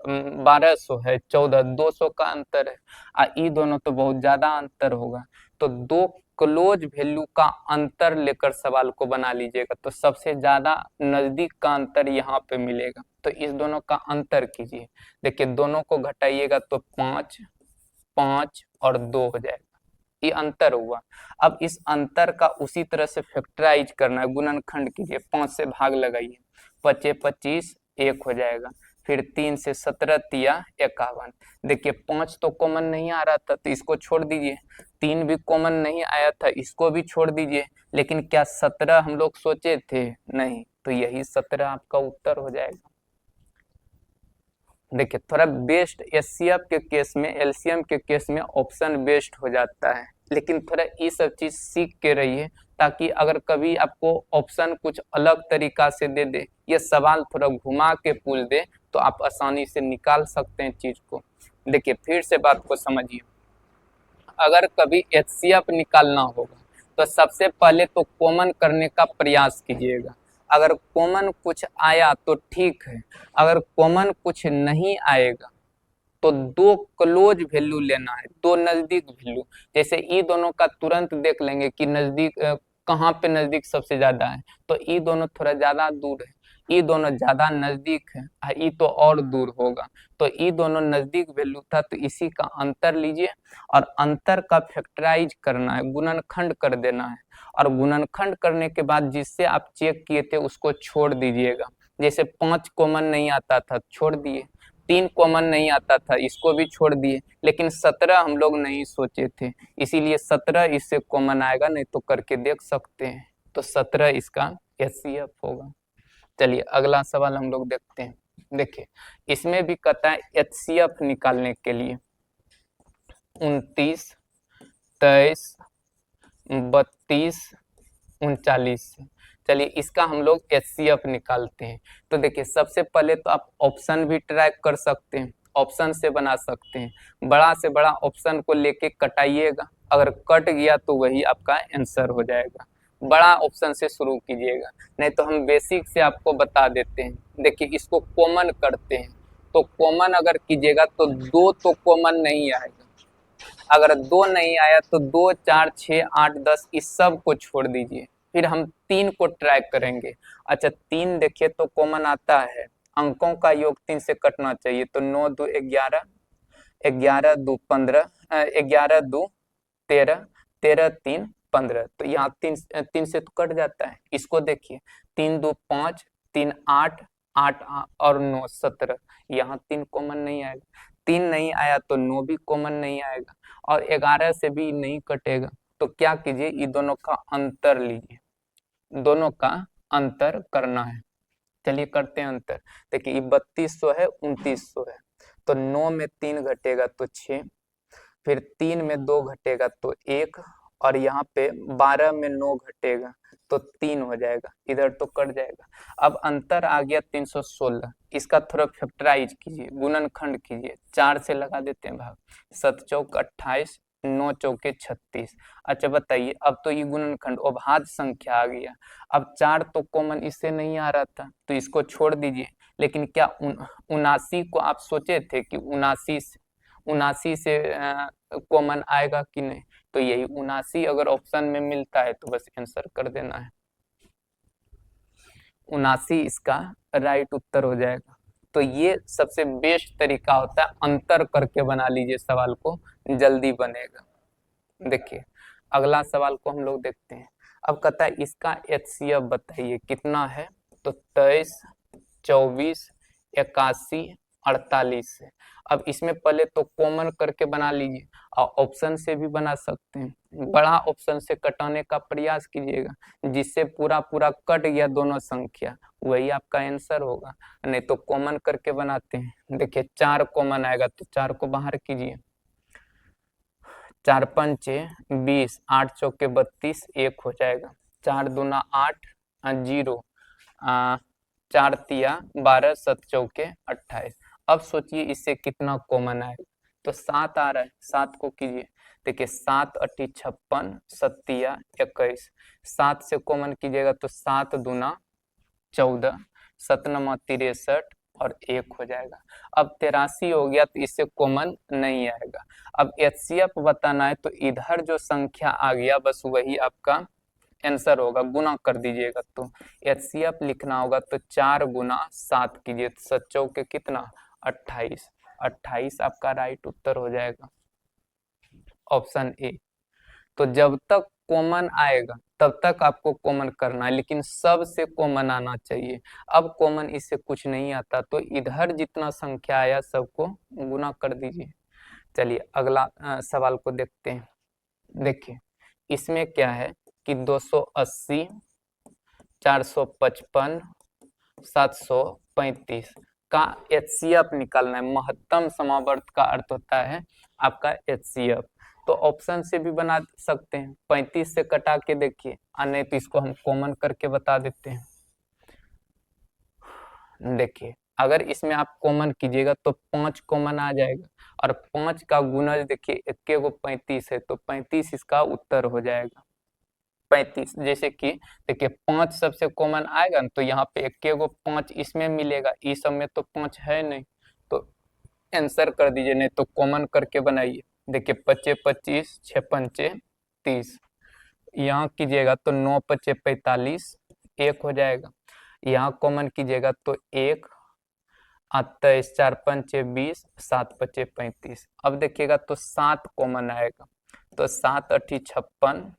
1200 है, 14 200 का अंतर है, ई दोनों तो बहुत ज्यादा अंतर होगा। तो दो क्लोज वैल्यू का अंतर लेकर सवाल को बना लीजिएगा, तो सबसे ज्यादा नजदीक का अंतर यहाँ पे मिलेगा, तो इस दोनों का अंतर कीजिए। देखिए दोनों को घटाइएगा तो 5 5 और 2 हो जाएगा, ये अंतर हुआ। अब इस अंतर का उसी तरह से फैक्टराइज करना है, गुणनखंड कीजिए, 5 से भाग लगाइए, 5 25 1 हो जाएगा। फिर 3 से 17 तिया 51। देखिए 5 तो कॉमन नहीं आ रहा था तो इसको छोड़ दीजिए, 3 भी कॉमन नहीं आया था इसको भी छोड़ दीजिए, लेकिन क्या 17 हम लोग सोचे थे, नहीं, तो यही 17 आपका उत्तर हो जाएगा। देखिए थोड़ा बेस्ट एचसीएफ के केस में, एलसीएम के केस में ऑप्शन बेस्ट हो जाता है, लेकिन थोड़ा ये सब चीज सीख के रहिए, ताकि अगर कभी आपको ऑप्शन कुछ अलग तरीका से दे दे, ये सवाल थोड़ा घुमा के पूछ दे, तो आप आसानी से निकाल सकते हैं चीज को। देखिए फिर से बात को समझिए, अगर कभी एचसीएफ निकालना होगा तो सबसे पहले तो कॉमन करने का प्रयास कीजिएगा। अगर कॉमन कुछ आया तो ठीक है, अगर कॉमन कुछ नहीं आएगा तो दो क्लोज वैल्यू लेना है, दो नजदीक वैल्यू। जैसे ई दोनों का तुरंत देख लेंगे कि नजदीक कहाँ पे नजदीक सबसे ज्यादा है, तो ई दोनों थोड़ा ज्यादा दूर है, ई दोनों ज्यादा नजदीक है, ई तो और दूर होगा, तो ई दोनों नजदीक वैल्यू था, तो इसी का अंतर लीजिए, और अंतर का फैक्टराइज करना है, गुणनखंड कर देना है, और गुणनखंड करने के बाद जिससे आप चेक किए थे उसको छोड़ दीजिएगा। जैसे 5 कॉमन नहीं आता था, छोड़ दिए, 3 कॉमन नहीं आता था, इसको भी छोड़ दिए, लेकिन 17 हम लोग नहीं सोचे थे, इसीलिए 17 इससे कॉमन आएगा, नहीं तो करके देख सकते हैं, तो 17 इसका एचसीएफ होगा। चलिए अगला सवाल हम लोग देखते हैं। देखिए इसमें भी कहता है एचसीएफ निकालने के लिए 29 23 32 39। चलिए इसका हम लोग एचसीएफ निकालते हैं। तो देखिए सबसे पहले तो आप ऑप्शन भी ट्रैक कर सकते हैं, ऑप्शन से बना सकते हैं, बड़ा से बड़ा ऑप्शन को लेके कटाइएगा, अगर कट गया तो वही आपका आंसर हो जाएगा। बड़ा ऑप्शन से शुरू कीजिएगा, नहीं तो हम बेसिक से आपको बता देते हैं। देखिए इसको कॉमन करते हैं, तो कॉमन अगर कीजिएगा तो 2 तो कॉमन नहीं आएगा, अगर 2 नहीं आया तो 2 4 6 8 10 इस सब को छोड़ दीजिए, फिर हम 3 को ट्रैक करेंगे। अच्छा 3 देखिए तो कॉमन आता है, अंकों का योग 3 से कटना चाहिए, तो 9 2 11, 11 2 15, 11 2 13, 13 3 15, तो यहाँ 3 से तो कट जाता है। इसको देखिए 3 2 5, 3 8, 8 और 9 17, यहाँ 3 कॉमन नहीं आएगा, 3 नहीं आया तो 9 भी कॉमन नहीं आएगा, और 11 से भी नहीं कटेगा, तो क्या कीजिए, ये दोनों का अंतर लीजिए, दोनों का अंतर करना है। चलिए करते हैं अंतर। देखिए ये 3200 है, 2900 है, तो 9 में 3 घटेगा तो 6, फिर 3 में 2 घटेगा तो 1, और यहाँ पे 12 में 9 घटेगा तो 3 हो जाएगा, इधर तो कट जाएगा। अब अंतर आ गया 316, इसका थोड़ा फैक्टराइज कीजिए, गुणनखंड कीजिए, 4 से लगा देते हैं भाग, 7 चौक 28, 9 चौके 36। अच्छा बताइए, अब तो ये गुणनखंड अभाज्य संख्या आ गया। अब 4 तो कॉमन इससे नहीं आ रहा था, तो इसको छोड़ दीजिए। लेकिन क्या 79 को आप सोचे थे कि 79 से कॉमन आएगा कि नहीं? तो यही 79 अगर ऑप्शन में मिलता है तो बस आंसर कर देना है। 79 इसका राइट उत्तर हो जाएगा। तो ये सबसे बेस्ट तरीका होता है, अंतर करके बना लीजिए सवाल को, जल्दी बनेगा। देखिए अगला सवाल को हम लोग देखते हैं। अब कहता है इसका एचसीएफ बताइए कितना है? तो 23, 24, 81, 48 है। अब इसमें पहले तो कॉमन करके बना लीजिए, और ऑप्शन से भी बना सकते हैं। बड़ा ऑप्शन से कटाने का प्रयास कीजिएगा, जिससे पूरा पूरा कट गया दोनों संख्या, वही आपका आंसर होगा। नहीं तो कॉमन करके बनाते हैं। देखिए 4 कॉमन आएगा तो 4 को बाहर कीजिए। 4 पंचे 20, 8 चौके 32, 1 हो जाएगा। 4 दूना 8, 0, 4 तिया 12, 7 चौके 28। अब सोचिए इससे कितना कॉमन आएगा? तो 7 आ रहा है, 7 को कीजिए। देखिए 7 अट्ठी 56, 7 तिया 21। 7 से कॉमन कीजिएगा तो 7 दूना 14, 7 नमा 63 और 1 हो जाएगा। अब 83 हो गया तो इससे कॉमन नहीं आएगा। अब एचसीएफ बताना है, तो इधर जो संख्या आ गया बस वही आपका आंसर होगा, गुना कर दीजिएगा। तो एचसीएफ लिखना होगा तो 4 गुना 7 कीजिए, तो 7 चौके कितना? 28। 28 आपका राइट उत्तर हो जाएगा, ऑप्शन ए। तो जब तक कॉमन आएगा तब तक आपको कॉमन करना है, लेकिन सबसे कॉमन आना चाहिए। अब कॉमन इससे कुछ नहीं आता, तो इधर जितना संख्या आया सबको गुना कर दीजिए। चलिए अगला सवाल को देखते हैं। देखिए इसमें क्या है कि 280, 455, 735 का एचसीएफ निकालना है। महत्तम समावर्त का अर्थ होता है आपका एचसीएफ। तो ऑप्शन से भी बना सकते हैं, 35 से कटा के देखिए, नहीं तो इसको हम कॉमन करके बता देते हैं। देखिए अगर इसमें आप कॉमन कीजिएगा तो 5 कॉमन आ जाएगा, और 5 का गुणज देखिए, इक्के को 35 है तो 35 इसका उत्तर हो जाएगा। 35 जैसे कि देखिए 5 सबसे कॉमन आएगा ना, तो यहाँ पे इक्के को 5 इसमें मिलेगा, इस सब में तो 5 है नहीं, तो आंसर कर दीजिए। नहीं तो कॉमन करके बनाइए। देखिए 5 25, 6 पंचे 30, यहाँ कीजिएगा तो 9 पचे 45, 1 हो जाएगा। यहाँ कॉमन कीजिएगा तो 1, 23, 4 पंचे 20, 7 पचे 35। अब देखिएगा तो 7 कॉमन आएगा, तो 7 अट्ठी 56,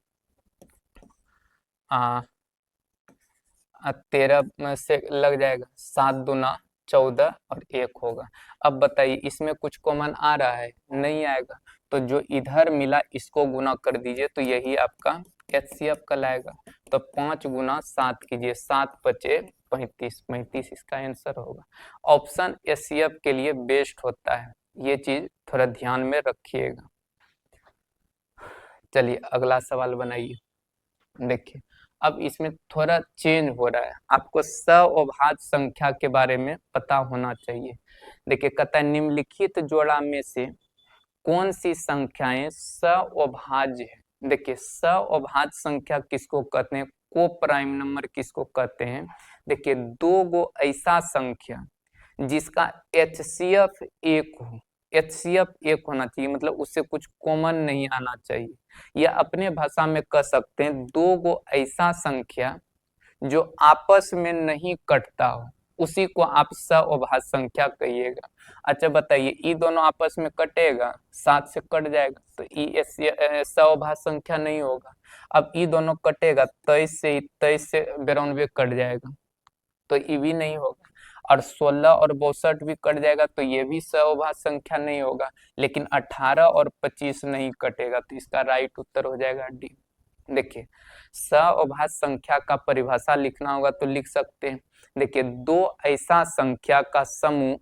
13 से लग जाएगा, 7 दूना 14 और 1 होगा। अब बताइए इसमें कुछ कॉमन आ रहा है? नहीं आएगा, तो जो इधर मिला इसको गुना कर दीजिए, तो यही आपका एचसीएफ कहलाएगा। तो 5 गुना 7 कीजिए, 7 पचे 35, 35 इसका आंसर होगा। ऑप्शन एचसीएफ के लिए बेस्ट होता है, ये चीज थोड़ा ध्यान में रखिएगा। चलिए अगला सवाल बनाइए। देखिए अब इसमें थोड़ा चेंज हो रहा है, आपको सअभाज्य संख्या के बारे में पता होना चाहिए। देखिए कहता है निम्नलिखित जोड़ा में से कौन सी संख्याएं सअभाज्य है? देखिए सअभाज्य संख्या किसको कहते हैं? को प्राइम नंबर किसको कहते हैं? देखिए 2 गो ऐसा संख्या जिसका एचसीएफ 1 हो, एचसीएफ 1 होना चाहिए, मतलब उससे कुछ कॉमन नहीं आना चाहिए। या अपने भाषा में कह सकते हैं 2 गो ऐसा संख्या जो आपस में नहीं कटता हो, उसी को आप सअभाज्य संख्या कहिएगा। अच्छा बताइए ये दोनों आपस में कटेगा? 7 से कट जाएगा, तो ये सअभाज्य संख्या नहीं होगा। अब ये दोनों कटेगा, 23 से 92 कट जाएगा, तो ये भी नहीं होगा। और 16 और 62 भी कट जाएगा, तो ये भी सअभाज्य संख्या नहीं होगा। लेकिन 18 और 25 नहीं कटेगा, तो इसका राइट उत्तर हो जाएगा डी। देखिए सअभाज्य संख्या का परिभाषा लिखना होगा तो लिख सकते हैं। देखिए 2 ऐसा संख्या का समूह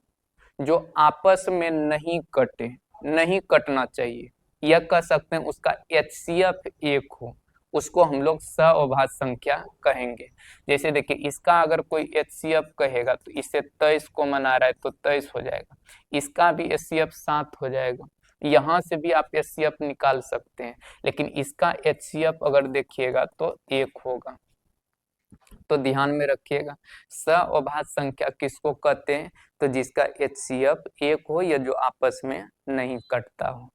जो आपस में नहीं कटे, नहीं कटना चाहिए, यह कह सकते हैं उसका एचसीएफ 1 हो, उसको हम लोग सअभाज्य संख्या कहेंगे। जैसे देखिए इसका अगर कोई एचसीएफ कहेगा तो इससे 23 कॉमन आ रहा है तो 23 हो जाएगा, इसका भी एचसीएफ 7 हो जाएगा, यहाँ से भी आप HCF निकाल सकते हैं, लेकिन इसका HCF अगर देखिएगा तो 1 होगा। तो ध्यान में रखिएगा, सअभाज्य संख्या किसको कहते हैं? तो जिसका HCF 1 हो या जो आपस में नहीं कटता हो।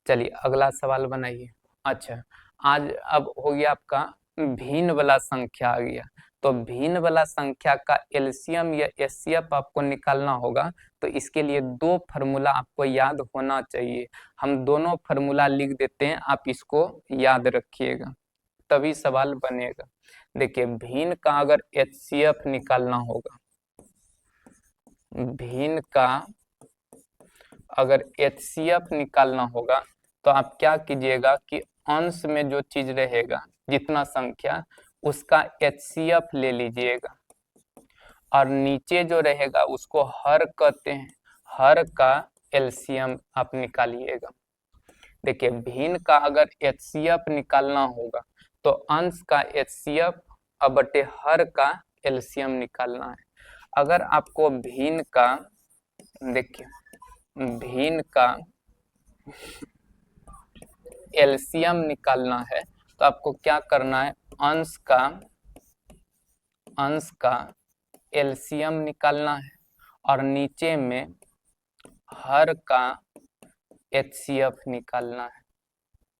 चलिए अगला सवाल बनाइए। अच्छा, आज अब हो गया आपका भिन्न वाला संख्या आ गया। तो भिन्न वाला संख्या का एलसीएम या एचसीएफ आपको निकालना होगा। तो इसके लिए 2 फार्मूला आपको याद होना चाहिए। हम दोनों फार्मूला लिख देते हैं, आप इसको याद रखिएगा तभी सवाल बनेगा। देखिए भिन्न का अगर एचसीएफ निकालना होगा, भिन्न का अगर एचसीएफ निकालना होगा तो आप क्या कीजिएगा कि अंश में जो चीज रहेगा, जितना संख्या, उसका एचसीएफ ले लीजिएगा और नीचे जो रहेगा उसको हर कहते हैं, हर का एलसीएम आप निकालिएगा। देखिए भिन्न का अगर एचसीएफ निकालना होगा तो अंश का एचसीएफ और बटे हर का एलसीएम निकालना है। अगर आपको भिन्न का, देखिए भिन्न का एलसीएम निकालना है तो आपको क्या करना है, अंश का एलसीएम निकालना है और नीचे में हर का एचसीएफ निकालना है,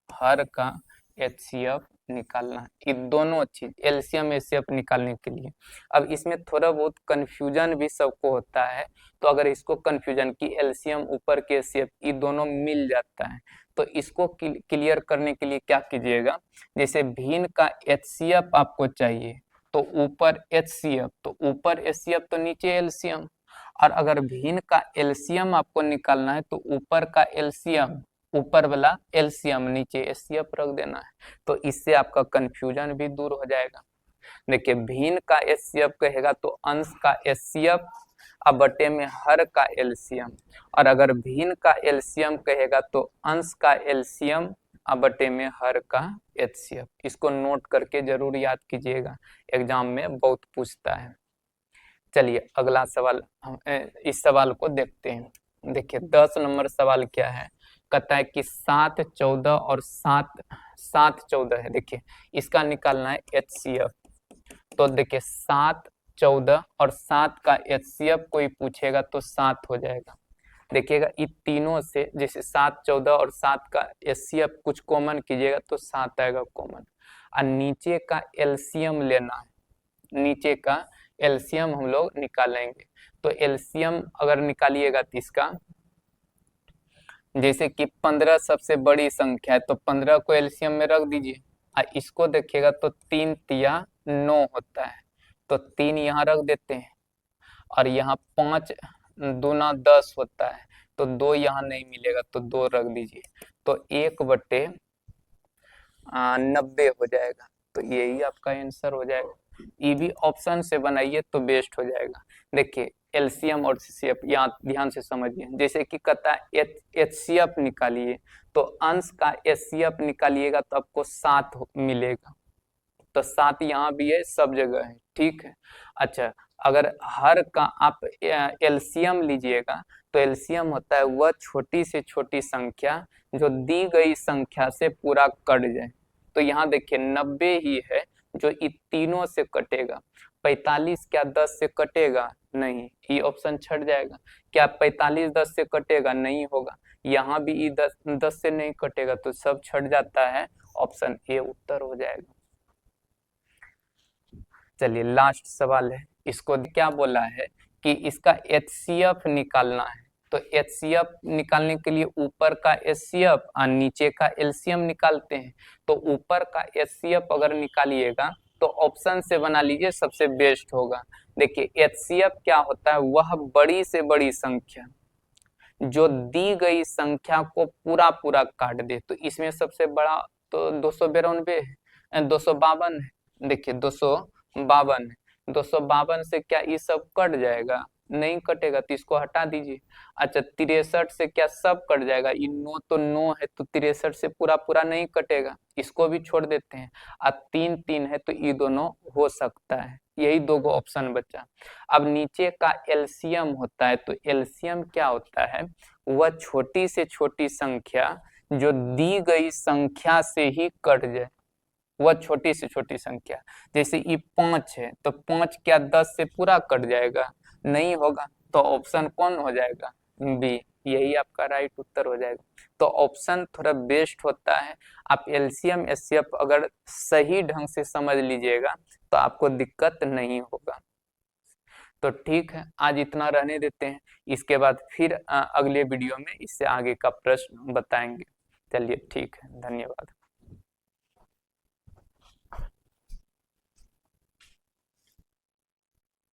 हर का एचसीएफ निकालना है। ये दोनों चीज एलसीएम एचसीएफ निकालने के लिए। अब इसमें थोड़ा बहुत कंफ्यूजन भी सबको होता है, तो अगर इसको कंफ्यूजन की एलसीएम ऊपर के एचसीएफ ये दोनों मिल जाता है, तो इसको क्लियर करने के लिए क्या कीजिएगा, जैसे भिन्न का एचसीएफ आपको चाहिए तो ऊपर एचसीएफ, तो ऊपर एचसीएफ तो नीचे एलसीएम, और अगर भिन्न का एलसीएम आपको निकालना है तो ऊपर का एलसीएम, ऊपर वाला एलसीएम, नीचे एचसीएफ रख देना है। तो इससे आपका कंफ्यूजन भी दूर हो जाएगा। देखिए भिन्न का एचसीएफ कहेगा तो अंश का एचसीएफ अब बटे में हर का एलसीएम, और अगर भिन्न का एलसीएम कहेगा तो अंश का एलसीएम अब बटे में हर का एचसीएफ। इसको नोट करके जरूर याद कीजिएगा, एग्जाम में बहुत पूछता है। चलिए अगला सवाल, इस सवाल को देखते हैं। देखिए 10 नंबर सवाल क्या है, कहता है कि 7, 14 और 7, 14 है। देखिए इसका निकालना है एचसीएफ। तो देखिए 7, 14 और 7 का एचसीएफ कोई पूछेगा तो 7 हो जाएगा। देखिएगा इन तीनों से, जैसे 7, 14 और 7 का एचसीएफ कुछ कॉमन कीजिएगा तो 7 आएगा कॉमन, और नीचे का एलसीएम लेना है, नीचे का एलसीएम हम लोग निकालेंगे। तो एलसीएम अगर निकालिएगा तो इसका, जैसे कि 15 सबसे बड़ी संख्या है तो 15 को एलसीएम में रख दीजिए, और इसको देखिएगा तो 3 तिया 9 होता है, तो 3 यहाँ रख देते हैं, और यहाँ 5 दूना 10 होता है, तो 2 यहाँ नहीं मिलेगा तो 2 रख दीजिए, तो 1/90 हो जाएगा। तो यही आपका आंसर हो जाएगा। ये भी ऑप्शन से बनाइए तो बेस्ट हो जाएगा। देखिए एलसीएम और सीसीएफ यहाँ ध्यान से समझिए, जैसे कि कहता है एचसीएफ निकालिए, तो अंश का एचसीएफ निकालिएगा तो आपको 7 मिलेगा, तो 7 यहाँ भी है, सब जगह है, ठीक है। अच्छा अगर हर का आप एलसीएम लीजिएगा तो एलसीएम होता है वह छोटी से छोटी संख्या जो दी गई संख्या से पूरा कट जाए। तो यहाँ देखिए 90 ही है जो इन तीनों से कटेगा। 45 क्या 10 से कटेगा? नहीं, ये ऑप्शन छट जाएगा। क्या 45 10 से कटेगा? नहीं होगा। यहाँ भी ये 10 से नहीं कटेगा, तो सब छट जाता है, ऑप्शन ए उत्तर हो जाएगा। चलिए लास्ट सवाल है, इसको क्या बोला है कि इसका एचसीएफ निकालना है। तो एचसीएफ निकालने के लिए ऊपर का एचसीएफ और नीचे का एलसीएम निकालते हैं। तो ऊपर का एचसीएफ अगर निकालिएगा तो ऑप्शन से बना लीजिए, सबसे बेस्ट होगा। देखिए एचसीएफ क्या होता है, वह बड़ी से बड़ी संख्या जो दी गई संख्या को पूरा पूरा काट दे। तो इसमें सबसे बड़ा तो 292 है, 252 है। देखिए 252 है, 252 से क्या ये सब कट जाएगा? नहीं कटेगा, तो इसको हटा दीजिए। अच्छा 63 से क्या सब कट जाएगा? ये 9 तो 9 है, तो 63 से पूरा पूरा नहीं कटेगा, इसको भी छोड़ देते हैं। और 3 3 है, तो ये दोनों हो सकता है, यही दो गो ऑप्शन बचा। अब नीचे का एलसीएम होता है, तो एलसीएम क्या होता है, वह छोटी से छोटी संख्या जो दी गई संख्या से ही कट जाए, वह छोटी से छोटी संख्या। जैसे ये 5 है, तो 5 क्या 10 से पूरा कट जाएगा, नहीं होगा, तो ऑप्शन कौन हो जाएगा, बी, यही आपका राइट उत्तर हो जाएगा। तो ऑप्शन थोड़ा बेस्ट होता है। आप एलसीएम एचसीएफ अगर सही ढंग से समझ लीजिएगा तो आपको दिक्कत नहीं होगा। तो ठीक है, आज इतना रहने देते हैं, इसके बाद फिर अगले वीडियो में इससे आगे का प्रश्न बताएंगे। चलिए ठीक है, धन्यवाद।